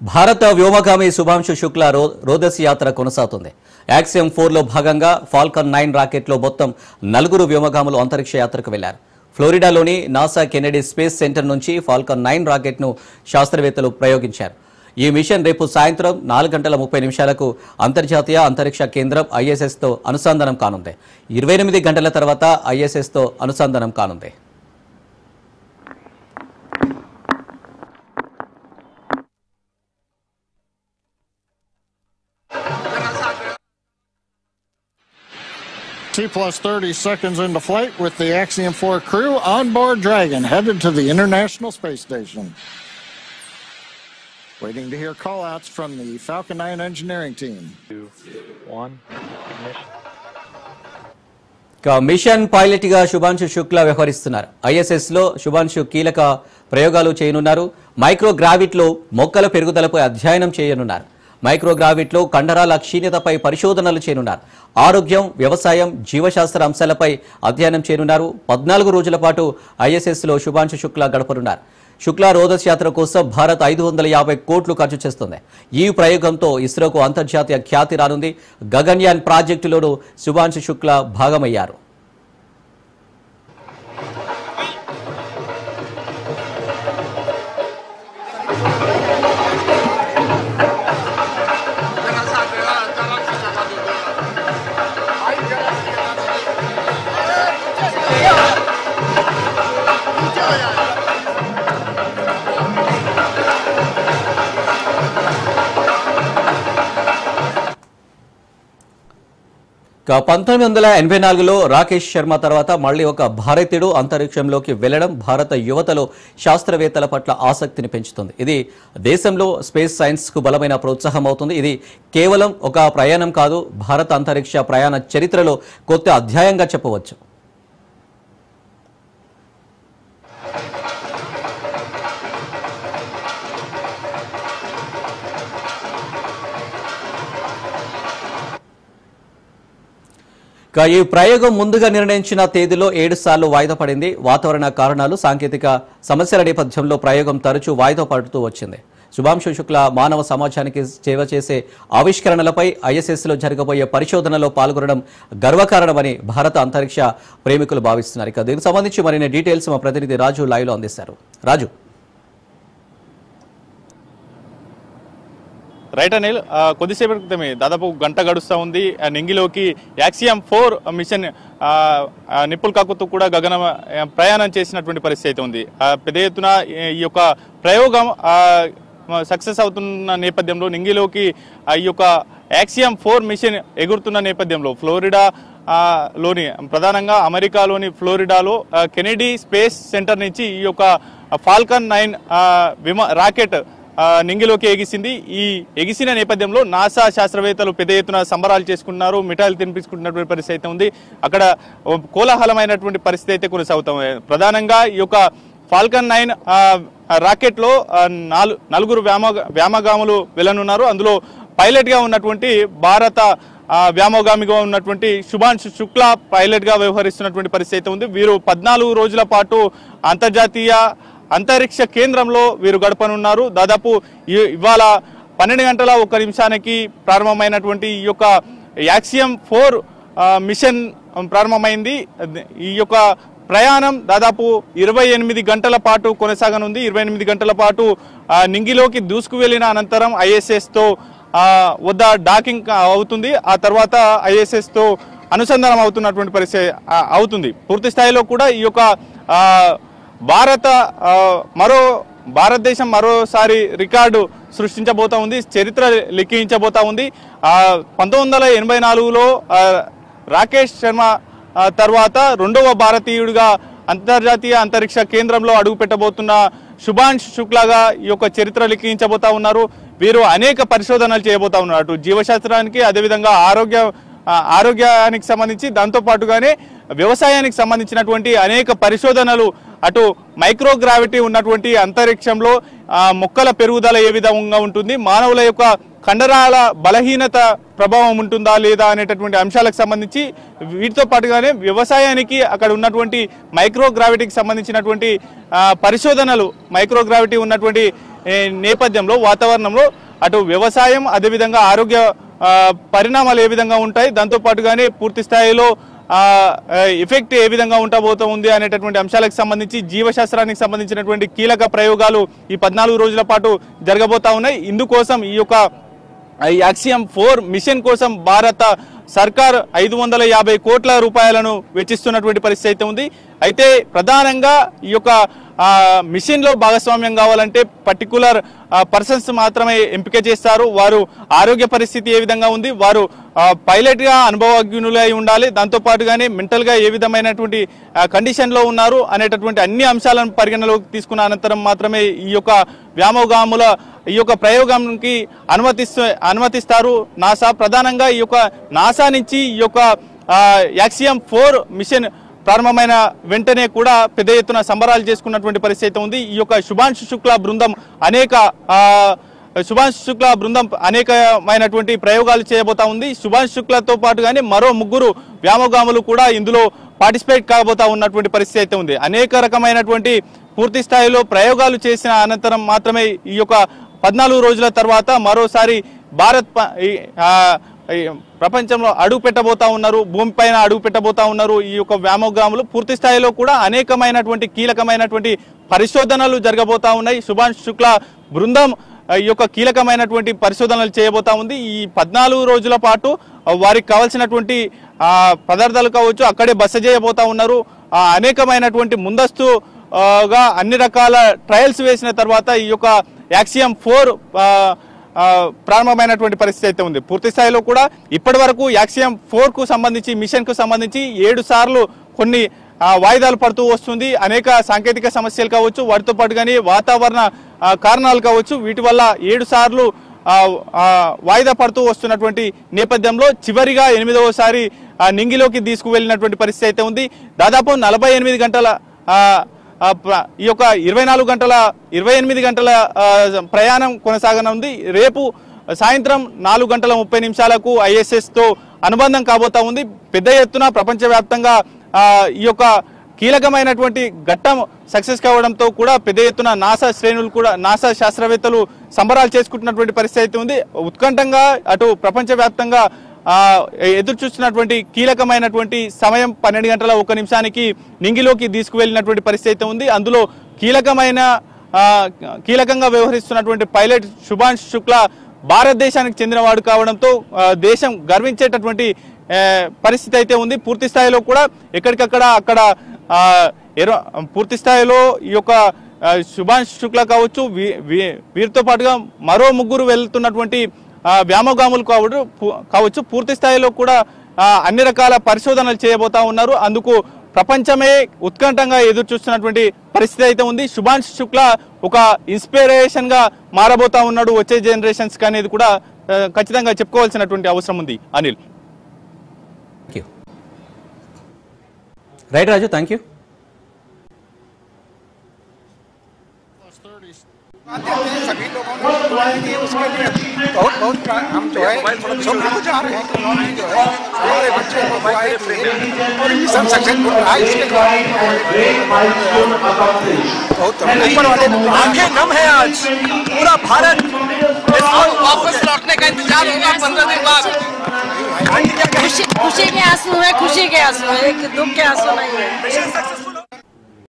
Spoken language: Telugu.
భారత వ్యోమగామి శుభాంశు శుక్లా రోదస్ యాత్ర కొనసాగుతుంది. యాక్సియం 4లో భాగంగా ఫాల్కన్ 9 రాకెట్లో మొత్తం 4 వ్యోమగాములు అంతరిక్ష యాత్రకు వెళ్లారు. ఫ్లోరిడాలోని నాసా కెనెడీ స్పేస్ సెంటర్ నుంచి ఫాల్కన్ 9 రాకెట్ను శాస్త్రవేత్తలు ప్రయోగించారు. ఈ మిషన్ రేపు సాయంత్రం 4:30 అంతర్జాతీయ అంతరిక్ష కేంద్రం ISSతో అనుసంధానం కానుంది. 28 గంటల తర్వాత ISSతో అనుసంధానం కానుంది. T+30 seconds into flight with the Axiom 4 crew on board Dragon, headed to the International Space Station. Waiting to hear call-outs from the Falcon 9 engineering team. 2, 1, ignition. Machine pilot గా శుభాంశు శుక్లా వ్యవహరిస్తున్నారు. ISS లో శుభాంశు కీలక ప్రయోగాలు చేయనున్నారు. మైక్రోగ్రావిట్లో మొక్కల పెరుగుదలపై అధ్యయనం చేయనున్నారు. మైక్రోగ్రావిట్లో కండరాల క్షీణతపై పరిశోధనలు చేయనున్నారు. ఆరోగ్యం, వ్యవసాయం, జీవశాస్త్ర అంశాలపై అధ్యయనం చేయనున్నారు. 14 రోజుల పాటు ISS లో శుభాంశు శుక్లా గడపనున్నారు. శుక్లా రోదస్ యాత్ర కోసం భారత్ 550 కోట్లు ఖర్చు చేస్తుంది. ఈ ప్రయోగంతో ఇస్రోకు అంతర్జాతీయ ఖ్యాతి రానుంది. గగన్యాన్ ప్రాజెక్టులోనూ శుభాంశు శుక్లా భాగమయ్యారు. ఇక 1984లో రాకేష్ శర్మ తర్వాత మళ్లీ ఒక భారతీయుడు అంతరిక్షంలోకి వెళ్లడం భారత యువతలో శాస్త్రవేత్తల పట్ల ఆసక్తిని పెంచుతుంది. ఇది దేశంలో స్పేస్ సైన్స్ కు బలమైన ప్రోత్సాహం అవుతుంది. ఇది కేవలం ఒక ప్రయాణం కాదు, భారత అంతరిక్ష ప్రయాణ చరిత్రలో కొత్త అధ్యాయంగా చెప్పవచ్చు. ఈ ప్రయోగం ముందుగా నిర్ణయించిన తేదీలో 7 సార్లు వాయిదా పడింది. వాతావరణ కారణాలు, సాంకేతిక సమస్యల నేపథ్యంలో ప్రయోగం తరచూ వాయిదా పడుతూ వచ్చింది. శుభాంశు శుక్లా మానవ సమాజానికి సేవ చేసే ఆవిష్కరణలపై ISSలో జరగబోయే పరిశోధనలో పాల్గొనడం గర్వకారణమని భారత అంతరిక్ష ప్రేమికులు భావిస్తున్నారు. ఇక దీనికి సంబంధించి మరిన్ని డీటెయిల్స్ మా ప్రతినిధి రాజు లైవ్లో అందిస్తారు. రాజు. రైట్ అనిల్, కొద్దిసేపటి క్రితమే దాదాపు గంట గడుస్తూ ఉంది. నింగిలోకి యాక్సియం 4 మిషన్ నిప్పుల్ కాకుతూ కూడా గగన ప్రయాణం చేసినటువంటి పరిస్థితి అయితే ఉంది. పెద్ద ఎత్తున ఈ యొక్క ప్రయోగం సక్సెస్ అవుతున్న నేపథ్యంలో నింగిలోకి ఈ యొక్క యాక్సియం 4 మిషన్ ఎగురుతున్న నేపథ్యంలో ఫ్లోరిడా లోని ప్రధానంగా అమెరికాలోని ఫ్లోరిడాలో కెనెడీ స్పేస్ సెంటర్ నుంచి ఈ యొక్క ఫాల్కన్ 9 రాకెట్ నింగిలోకి ఎగిసింది. ఈ ఎగిసిన నేపథ్యంలో నాసా శాస్త్రవేత్తలు పెద్ద ఎత్తున సంబరాలు చేసుకుంటున్నారు, మిఠాయిలు తినిపించుకుంటున్నటువంటి పరిస్థితి అయితే ఉంది. అక్కడ కోలాహలమైనటువంటి పరిస్థితి అయితే కొనసాగుతుంది. ప్రధానంగా ఈ యొక్క ఫాల్కన్ 9 రాకెట్లో 4 వ్యామగాములు వెళ్ళనున్నారు. అందులో పైలట్ గా ఉన్నటువంటి భారత వ్యామగామిగా ఉన్నటువంటి శుభాంశు శుక్లా పైలట్ గా వ్యవహరిస్తున్నటువంటి పరిస్థితి అయితే ఉంది. వీరు 14 రోజుల పాటు అంతర్జాతీయ అంతరిక్ష కేంద్రంలో వీరు గడపనున్నారు. దాదాపు ఇవాళ 12:01 ప్రారంభమైనటువంటి ఈ యొక్క యాక్సియం 4 మిషన్ ప్రారంభమైంది. ఈ యొక్క ప్రయాణం దాదాపు 28 గంటల పాటు కొనసాగనుంది. 28 గంటల పాటు నింగిలోకి దూసుకు వెళ్లిన అనంతరం ISSతో వద్ద డాకింగ్ అవుతుంది. ఆ తర్వాత ISSతో అనుసంధానం అవుతున్నటువంటి పరిస్థితి అవుతుంది. పూర్తి స్థాయిలో కూడా ఈ యొక్క భారతదేశం మరోసారి రికార్డు సృష్టించబోతా ఉంది, చరిత్ర లిఖించబోతా ఉంది. 1984లో రాకేష్ శర్మ తర్వాత 2వ భారతీయుడిగా అంతర్జాతీయ అంతరిక్ష కేంద్రంలో అడుగు పెట్టబోతున్న శుభాంశు శుక్లాగా ఈ యొక్క చరిత్ర లిఖించబోతా ఉన్నారు. వీరు అనేక పరిశోధనలు చేయబోతా ఉన్నారు. అటు జీవశాస్త్రానికి, అదేవిధంగా ఆరోగ్యానికి సంబంధించి, దాంతోపాటుగానే వ్యవసాయానికి సంబంధించినటువంటి అనేక పరిశోధనలు, అటు మైక్రోగ్రావిటీ ఉన్నటువంటి అంతరిక్షంలో మొక్కల పెరుగుదల ఏ విధంగా ఉంటుంది, మానవుల యొక్క కండరాల బలహీనత ప్రభావం ఉంటుందా లేదా అనేటటువంటి అంశాలకు సంబంధించి, వీటితో పాటుగానే వ్యవసాయానికి అక్కడ ఉన్నటువంటి మైక్రోగ్రావిటీకి సంబంధించినటువంటి పరిశోధనలు, మైక్రోగ్రావిటీ ఉన్నటువంటి నేపథ్యంలో వాతావరణంలో అటు వ్యవసాయం అదేవిధంగా ఆరోగ్య పరిణామాలు ఏ విధంగా ఉంటాయి, దాంతోపాటుగానే పూర్తి స్థాయిలో ఎఫెక్ట్ ఏ విధంగా ఉండబోతూ ఉంది అనేటటువంటి అంశాలకు సంబంధించి జీవశాస్త్రానికి సంబంధించినటువంటి కీలక ప్రయోగాలు ఈ 14 రోజుల పాటు జరగబోతా ఉన్నాయి. ఇందుకోసం ఈ యొక్క యాక్సియం 4 మిషన్ కోసం భారత సర్కార్ 550 కోట్ల రూపాయలను వెచ్చిస్తున్నటువంటి పరిస్థితి అయితే ఉంది. అయితే ప్రధానంగా ఈ యొక్క మిషన్ లో భాగస్వామ్యం కావాలంటే పర్టికులర్ పర్సన్స్ మాత్రమే ఎంపిక చేస్తారు. వారు ఆరోగ్య పరిస్థితి ఏ విధంగా ఉంది, వారు పైలట్ గా అనుభవజ్ఞులై ఉండాలి, దాంతో పాటుగానే మెంటల్ గా ఏ విధమైనటువంటి కండిషన్ లో ఉన్నారు అనేటటువంటి అన్ని అంశాలను పరిగణలోకి తీసుకున్న అనంతరం మాత్రమే ఈ యొక్క వ్యామోగాముల ఈ యొక్క ప్రయోగానికి అనుమతిస్తారు నాసా. ప్రధానంగా ఈ యొక్క నాసా నుంచి ఈ యొక్క యాక్సియం 4 మిషన్ ప్రారంభమైన వెంటనే కూడా పెద్ద ఎత్తున సంబరాలు చేసుకున్నటువంటి పరిస్థితి ఉంది. ఈ యొక్క శుభాంశు శుక్లా బృందం అనేకమైనటువంటి ప్రయోగాలు చేయబోతా ఉంది. శుభాంశు శుక్లాతో పాటుగానే మరో 3 వ్యామోగాములు కూడా ఇందులో పార్టిసిపేట్ కాబోతా ఉన్నటువంటి పరిస్థితి అయితే ఉంది. అనేక రకమైనటువంటి పూర్తి స్థాయిలో ప్రయోగాలు చేసిన అనంతరం మాత్రమే ఈ యొక్క 14 రోజుల తర్వాత మరోసారి భారత్ ప్రపంచంలో అడుగు పెట్టబోతా ఉన్నారు, భూమిపైన అడుగు పెట్టబోతా ఉన్నారు. ఈ యొక్క వ్యామోగాములు పూర్తి స్థాయిలో కూడా అనేకమైనటువంటి కీలకమైనటువంటి పరిశోధనలు జరగబోతా ఉన్నాయి. శుభాంశు శుక్లా బృందం ఈ యొక్క కీలకమైనటువంటి పరిశోధనలు చేయబోతా ఉంది. ఈ 14 రోజుల పాటు వారికి కావాల్సినటువంటి పదార్థాలు కావచ్చు అక్కడే బస చేయబోతా ఉన్నారు. అనేకమైనటువంటి ముందస్తుగా అన్ని రకాల ట్రయల్స్ వేసిన తర్వాత ఈ యొక్క యాక్సియం 4 ప్రారంభమైనటువంటి పరిస్థితి అయితే ఉంది. పూర్తి స్థాయిలో కూడా ఇప్పటి వరకు యాక్సియం 4 కు సంబంధించి మిషన్ కు సంబంధించి 7 సార్లు కొన్ని వాయిదాలు పడుతూ వస్తుంది. అనేక సాంకేతిక సమస్యలు కావచ్చు, వాటితో పాటుగానే వాతావరణ కారణాలు కావచ్చు, వీటి వల్ల 7 సార్లు వాయిదా పడుతూ వస్తున్నటువంటి నేపథ్యంలో చివరిగా 8వసారి నింగిలోకి తీసుకువెళ్ళినటువంటి పరిస్థితి అయితే ఉంది. దాదాపు 48 గంటల ఈ యొక్క 28 గంటల ప్రయాణం కొనసాగనుంది. రేపు సాయంత్రం 4:30 ISS తో అనుబంధం కాబోతా ఉంది. పెద్ద ఎత్తున ప్రపంచవ్యాప్తంగా ఈ యొక్క కీలకమైనటువంటి ఘట్టం సక్సెస్ కావడంతో కూడా పెద్ద ఎత్తున నాసా శాస్త్రవేత్తలు సంబరాలు చేసుకుంటున్నటువంటి పరిస్థితి అయితే ఉంది. ఉత్కంఠంగా అటు ప్రపంచవ్యాప్తంగా ఎదురు చూస్తున్నటువంటి కీలకమైనటువంటి సమయం 12:01 నింగిలోకి తీసుకువెళ్ళినటువంటి పరిస్థితి అయితే ఉంది. అందులో కీలకంగా వ్యవహరిస్తున్నటువంటి పైలట్ శుభాంశు శుక్లా భారతదేశానికి చెందినవాడు కావడంతో దేశం గర్వించేటటువంటి పరిస్థితి అయితే ఉంది. పూర్తి స్థాయిలో కూడా అక్కడ పూర్తి స్థాయిలో ఈ యొక్క శుభాంశు శుక్లా కావచ్చు, వీరితో పాటుగా మరో 3 వెళ్తున్నటువంటి వ్యామోగాములు కావచ్చు పూర్తి స్థాయిలో కూడా అన్ని రకాల పరిశోధనలు చేయబోతా ఉన్నారు. అందుకు ప్రపంచమే ఉత్కంఠంగా ఎదురు చూస్తున్నటువంటి పరిస్థితి అయితే ఉంది. శుభాంశు శుక్లా ఒక ఇన్స్పిరేషన్ గా మారబోతా ఉన్నాడు వచ్చే జనరేషన్స్ కి అనేది కూడా ఖచ్చితంగా చెప్పుకోవాల్సినటువంటి అవసరం ఉంది. Anil. Right Raju, thank you. सभी लोगों ने दुआएं दी उसके लिए बहुत हम जो है सब लोग जा रहे हैं कि उन्होंने जो है हमारे बच्चे को दुआएं दी और मिशन सक्सेसफुल रहा इसके बहुत ऊपर वाले आंखें नम है आज पूरा भारत वापस लौटने का इंतजार होगा 15 दिन बाद. खुशी के आंसू है, खुशी के आंसू है, दुख के आंसू नहीं है.